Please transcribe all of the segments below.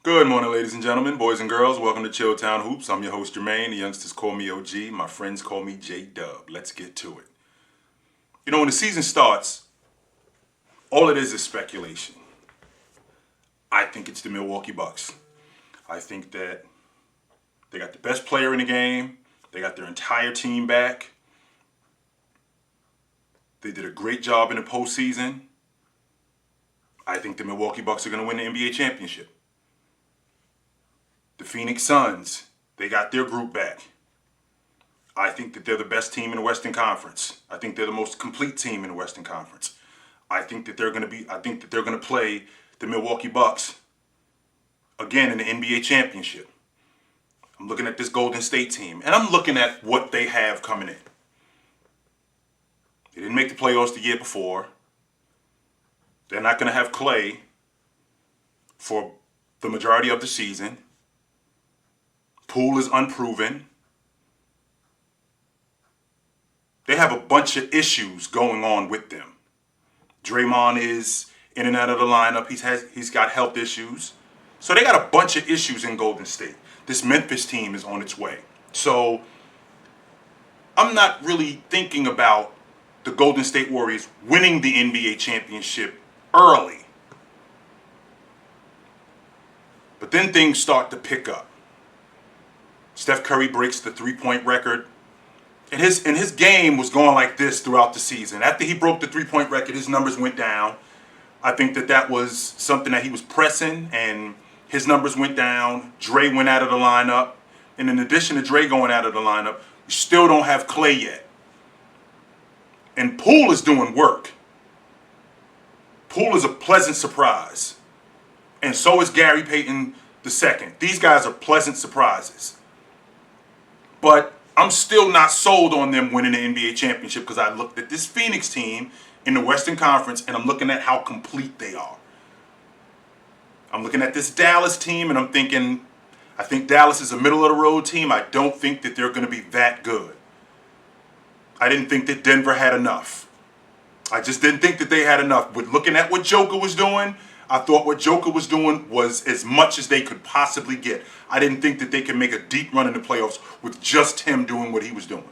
Good morning, ladies and gentlemen, boys and girls. Welcome to Chilltown Hoops. I'm your host, Jermaine. The youngsters call me OG. My friends call me J-Dub. Let's get to it. When the season starts, all it is speculation. I think it's the Milwaukee Bucks. I think that they got the best player in the game. They got their entire team back. They did a great job in the postseason. I think the Milwaukee Bucks are going to win the NBA championship. The Phoenix Suns, they got their group back. I think that they're the best team in the Western Conference. I think they're the most complete team in the Western Conference. I think that they're going to play the Milwaukee Bucks again in the NBA championship. I'm looking at this Golden State team, and I'm looking at what they have coming in. They didn't make the playoffs the year before. They're not going to have Klay for the majority of the season. Poole is unproven. They have a bunch of issues going on with them. Draymond is in and out of the lineup. He's got health issues. So they got a bunch of issues in Golden State. This Memphis team is on its way. So I'm not really thinking about the Golden State Warriors winning the NBA championship early. But then things start to pick up. Steph Curry breaks the three-point record. And his game was going like this throughout the season. After he broke the three-point record, his numbers went down. I think that was something that he was pressing, and his numbers went down. Dre went out of the lineup. And in addition to Dre going out of the lineup, you still don't have Klay yet. And Poole is doing work. Poole is a pleasant surprise. And so is Gary Payton II. These guys are pleasant surprises. But I'm still not sold on them winning the NBA championship because I looked at this Phoenix team in the Western Conference and I'm looking at how complete they are. I'm looking at this Dallas team and I'm thinking, I think Dallas is a middle-of-the-road team. I don't think that they're going to be that good. I didn't think that Denver had enough. I just didn't think that they had enough. With looking at what Joker was doing, I thought what Joker was doing was as much as they could possibly get. I didn't think that they could make a deep run in the playoffs with just him doing what he was doing.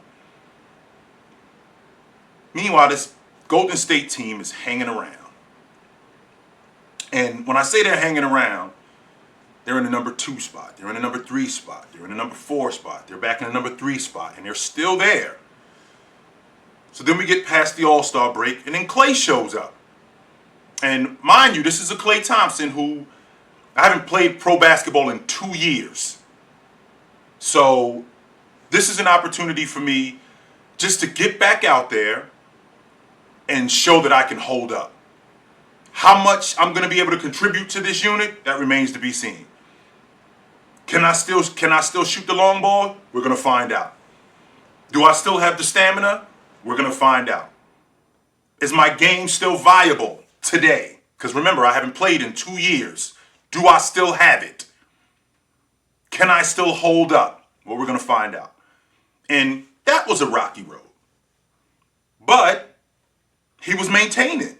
Meanwhile, this Golden State team is hanging around. And when I say they're hanging around, they're in the number 2 spot. They're in the number 3 spot. They're in the number 4 spot. They're back in the number 3 spot. And they're still there. So then we get past the All-Star break, and then Klay shows up. And mind you, this is a Klay Thompson who I haven't played pro basketball in 2 years. So this is an opportunity for me just to get back out there and show that I can hold up. How much I'm going to be able to contribute to this unit, that remains to be seen. Can I still shoot the long ball? We're going to find out. Do I still have the stamina? We're going to find out. Is my game still viable today? Because remember, I haven't played in 2 years. Do I still have it? Can I still hold up? Well, we're going to find out. And that was a rocky road. But he was maintaining.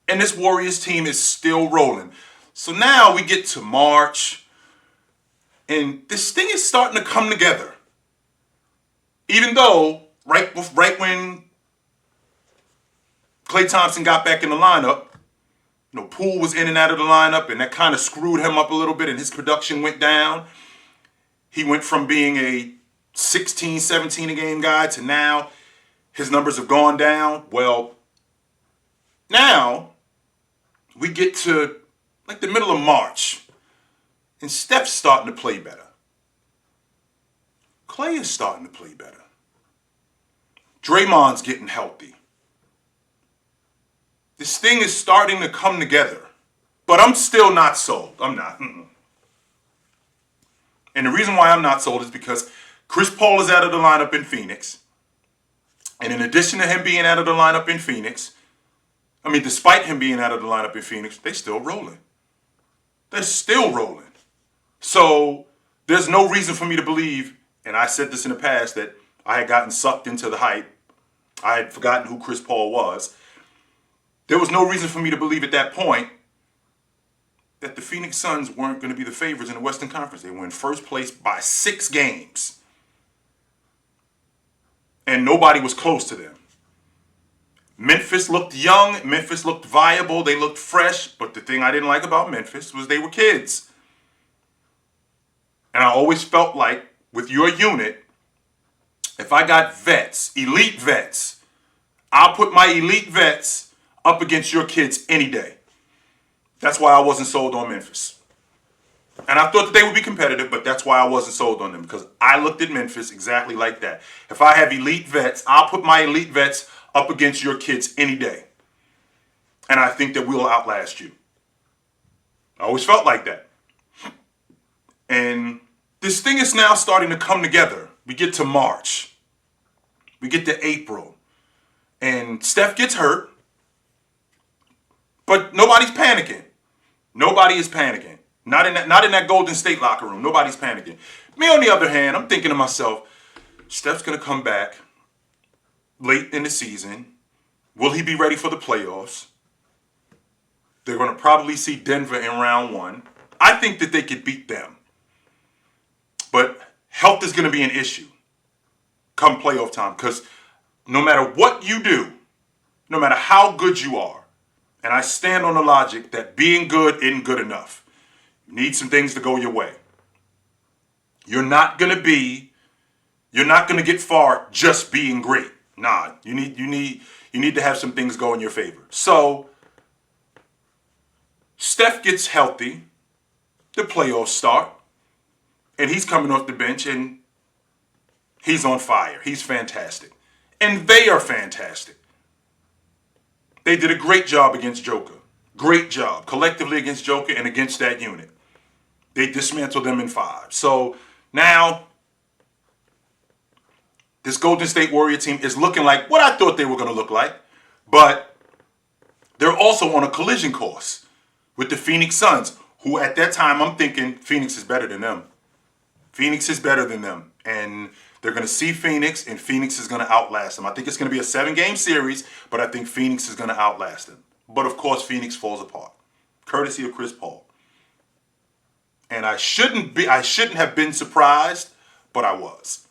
And this Warriors team is still rolling. So now we get to March. And this thing is starting to come together. Even though, right when Klay Thompson got back in the lineup, Poole was in and out of the lineup, and that kind of screwed him up a little bit, and his production went down. He went from being a 16, 17 a game guy to now his numbers have gone down. Well, now we get to like the middle of March, and Steph's starting to play better. Klay is starting to play better. Draymond's getting healthy. This thing is starting to come together. But I'm still not sold. I'm not. And the reason why I'm not sold is because Chris Paul is out of the lineup in Phoenix. And in addition to him being out of the lineup in Phoenix, despite him being out of the lineup in Phoenix, they're still rolling. They're still rolling. So there's no reason for me to believe, and I said this in the past, that I had gotten sucked into the hype. I had forgotten who Chris Paul was. There was no reason for me to believe at that point that the Phoenix Suns weren't going to be the favorites in the Western Conference. They were in first place by 6 games. And nobody was close to them. Memphis looked young. Memphis looked viable. They looked fresh. But the thing I didn't like about Memphis was they were kids. And I always felt like with your unit, if I got vets, elite vets, I'll put my elite vets up against your kids any day. That's why I wasn't sold on Memphis. And I thought that they would be competitive, but that's why I wasn't sold on them, because I looked at Memphis exactly like that. If I have elite vets, I'll put my elite vets up against your kids any day. And I think that we'll outlast you. I always felt like that. And this thing is now starting to come together. We get to March. We get to April. And Steph gets hurt. But nobody's panicking. Nobody is panicking. Not in that Golden State locker room. Nobody's panicking. Me, on the other hand, I'm thinking to myself, Steph's going to come back late in the season. Will he be ready for the playoffs? They're going to probably see Denver in round 1. I think that they could beat them. But health is going to be an issue come playoff time, because no matter what you do, no matter how good you are, and I stand on the logic that being good isn't good enough. You need some things to go your way. You're not going to get far just being great. Nah, you need to have some things go in your favor. So Steph gets healthy, the playoffs start, and he's coming off the bench and he's on fire. He's fantastic. And they are fantastic. They did a great job against Joker. Great job. Collectively against Joker and against that unit. They dismantled them in 5. So now this Golden State Warrior team is looking like what I thought they were going to look like. But they're also on a collision course with the Phoenix Suns, who at that time I'm thinking Phoenix is better than them. Phoenix is better than them. And they're going to see Phoenix, and Phoenix is going to outlast them. I think it's going to be a 7-game series, but I think Phoenix is going to outlast them. But of course, Phoenix falls apart, courtesy of Chris Paul. And I shouldn't have been surprised, but I was.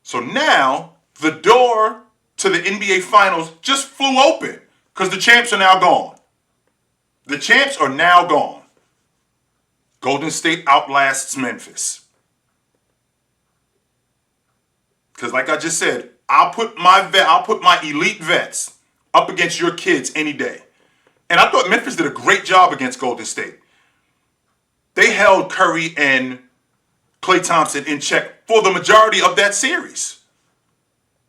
So now the door to the NBA Finals just flew open because the champs are now gone. The champs are now gone. Golden State outlasts Memphis. Because like I just said, I'll put my elite vets up against your kids any day. And I thought Memphis did a great job against Golden State. They held Curry and Klay Thompson in check for the majority of that series.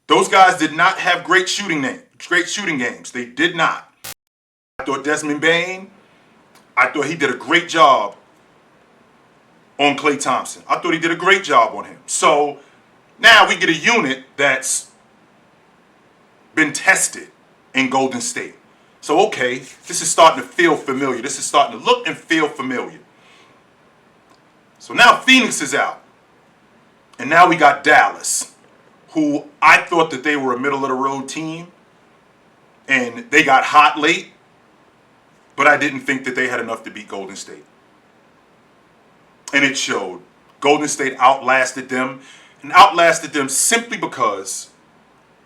Those guys did not have great shooting games. They did not. I thought Desmond Bane, I thought he did a great job on Klay Thompson. I thought he did a great job on him. So now we get a unit that's been tested in Golden State. So, okay, this is starting to feel familiar. This is starting to look and feel familiar. So now Phoenix is out. And now we got Dallas, who I thought that they were a middle-of-the-road team. And they got hot late. But I didn't think that they had enough to beat Golden State. And it showed. Golden State outlasted them. And outlasted them simply because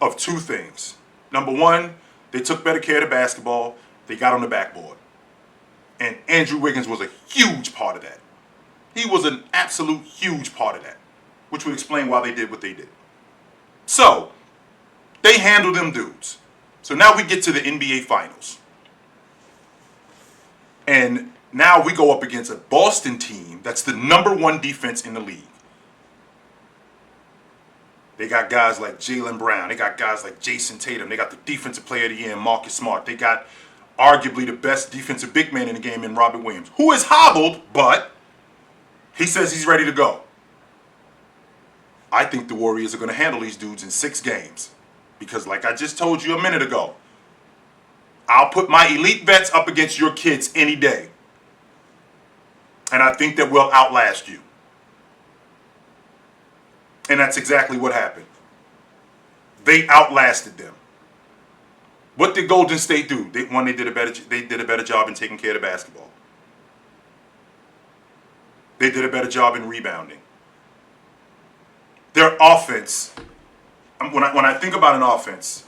of 2 things. Number 1, they took better care of the basketball. They got on the backboard. And Andrew Wiggins was a huge part of that. He was an absolute huge part of that, which would explain why they did what they did. So, they handled them dudes. So now we get to the NBA Finals. And now we go up against a Boston team that's the number 1 defense in the league. They got guys like Jaylen Brown. They got guys like Jason Tatum. They got the Defensive Player of the Year in Marcus Smart. They got arguably the best defensive big man in the game in Robert Williams, who is hobbled, but he says he's ready to go. I think the Warriors are going to handle these dudes in 6 games. Because like I just told you a minute ago, I'll put my elite vets up against your kids any day. And I think that we'll outlast you. And that's exactly what happened. They outlasted them. What did Golden State do? They did a better job in taking care of the basketball. They did a better job in rebounding. Their offense, when I think about an offense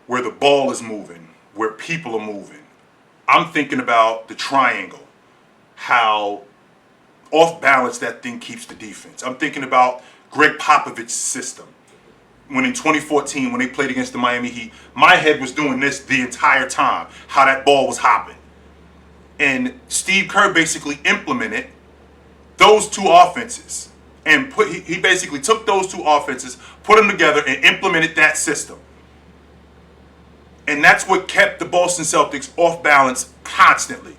where the ball is moving, where people are moving, I'm thinking about the triangle, how off balance that thing keeps the defense. I'm thinking about Greg Popovich's system. When in 2014, when they played against the Miami Heat, my head was doing this the entire time, how that ball was hopping. And Steve Kerr basically implemented those two offenses. And he basically took those two offenses, put them together, and implemented that system. And that's what kept the Boston Celtics off balance constantly.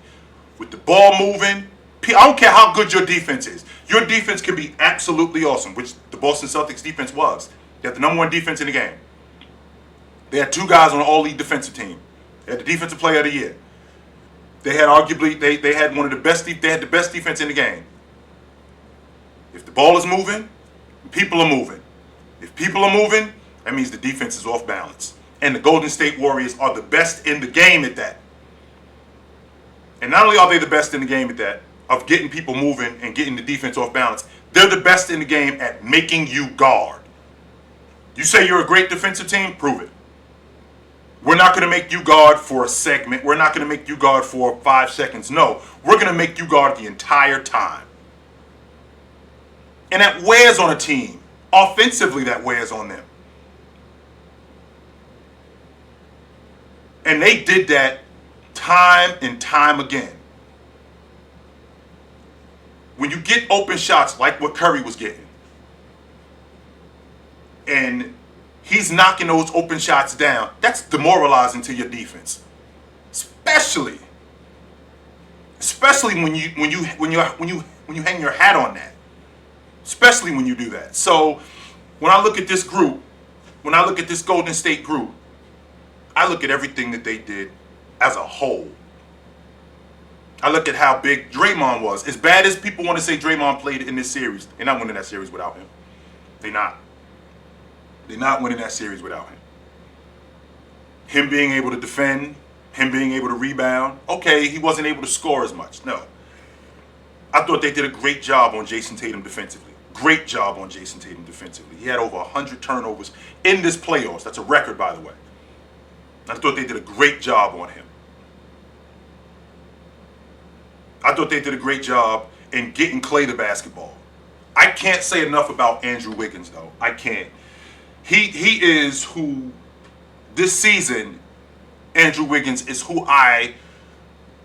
With the ball moving, I don't care how good your defense is. Your defense can be absolutely awesome, which the Boston Celtics defense was. They had the number one defense in the game. They had two guys on the all-league defensive team. They had the defensive player of the year. They had arguably, they had one of the best, they had the best defense in the game. If the ball is moving, people are moving. If people are moving, that means the defense is off balance. And the Golden State Warriors are the best in the game at that. And not only are they the best in the game at that, of getting people moving and getting the defense off balance, they're the best in the game at making you guard. You say you're a great defensive team? Prove it. We're not going to make you guard for a segment. We're not going to make you guard for 5 seconds. No, we're going to make you guard the entire time. And that wears on a team. Offensively, that wears on them. And they did that time and time again. When you get open shots like what Curry was getting, and he's knocking those open shots down, that's demoralizing to your defense. Especially when you hang your hat on that. Especially when you do that. So when I look at this group, when I look at this Golden State group, I look at everything that they did as a whole. I look at how big Draymond was. As bad as people want to say Draymond played in this series, they're not winning that series without him. They're not. They're not winning that series without him. Him being able to defend, him being able to rebound. Okay, he wasn't able to score as much. No. I thought they did a great job on Jason Tatum defensively. Great job on Jason Tatum defensively. He had over 100 turnovers in this playoffs. That's a record, by the way. I thought they did a great job on him. I thought they did a great job in getting Klay the basketball. I can't say enough about Andrew Wiggins, though. I can't. He is who, this season, Andrew Wiggins is who I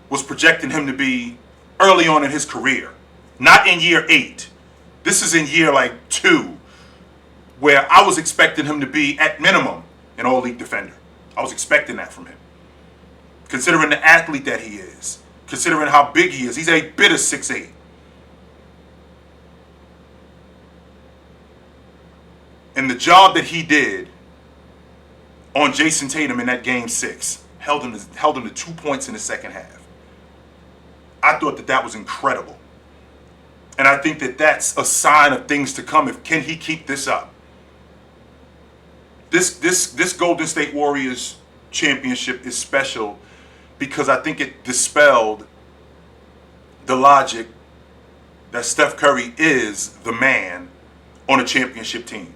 was projecting him to be early on in his career. Not in year 8. This is in year 2, where I was expecting him to be, at minimum, an all-league defender. I was expecting that from him. Considering the athlete that he is. Considering how big he is. He's a bit of 6'8". And the job that he did on Jason Tatum in that game 6 held him to 2 points in the second half. I thought that was incredible. And I think that that's a sign of things to come. Can he keep this up? This Golden State Warriors championship is special because I think it dispelled the logic that Steph Curry is the man on a championship team.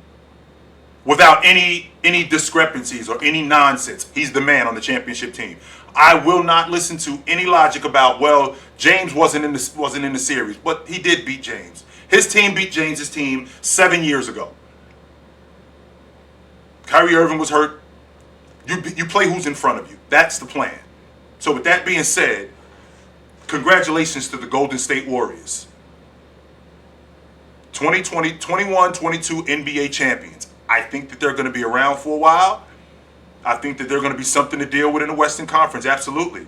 Without any discrepancies or any nonsense, he's the man on the championship team. I will not listen to any logic about, well, James wasn't in the series, but he did beat James. His team beat James's team 7 years ago. Kyrie Irving was hurt. You play who's in front of you. That's the plan. So with that being said, congratulations to the Golden State Warriors. 2020, 21-22 NBA champions. I think that they're going to be around for a while. I think that they're going to be something to deal with in the Western Conference, absolutely.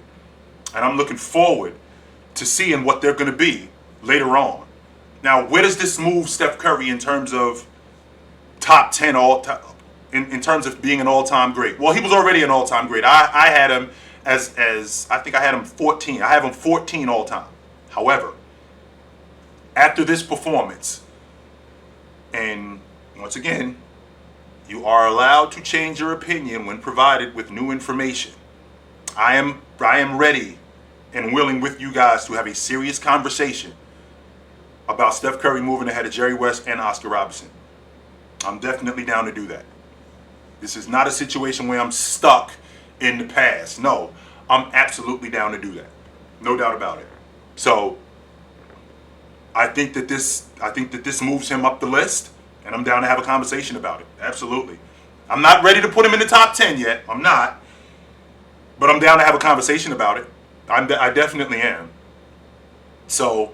And I'm looking forward to seeing what they're going to be later on. Now, where does this move Steph Curry in terms of top 10 in terms of being an all-time great? Well, he was already an all-time great. I had him as I think I had him 14. I have him 14 all-time. However, after this performance, and once again, You are allowed to change your opinion when provided with new information. I am ready and willing with you guys to have a serious conversation about Steph Curry moving ahead of Jerry West and Oscar Robertson. I'm definitely down to do that. This is not a situation where I'm stuck in the past. No, I'm absolutely down to do that. No doubt about it. So I think that this moves him up the list, and I'm down to have a conversation about it. Absolutely. I'm not ready to put him in the top 10 yet. I'm not. But I'm down to have a conversation about it. I definitely am. So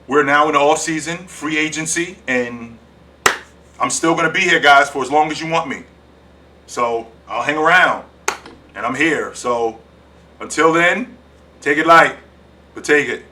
we're now in the off season, free agency, and I'm still going to be here, guys, for as long as you want me. So I'll hang around, and I'm here. So until then, take it light, but take it.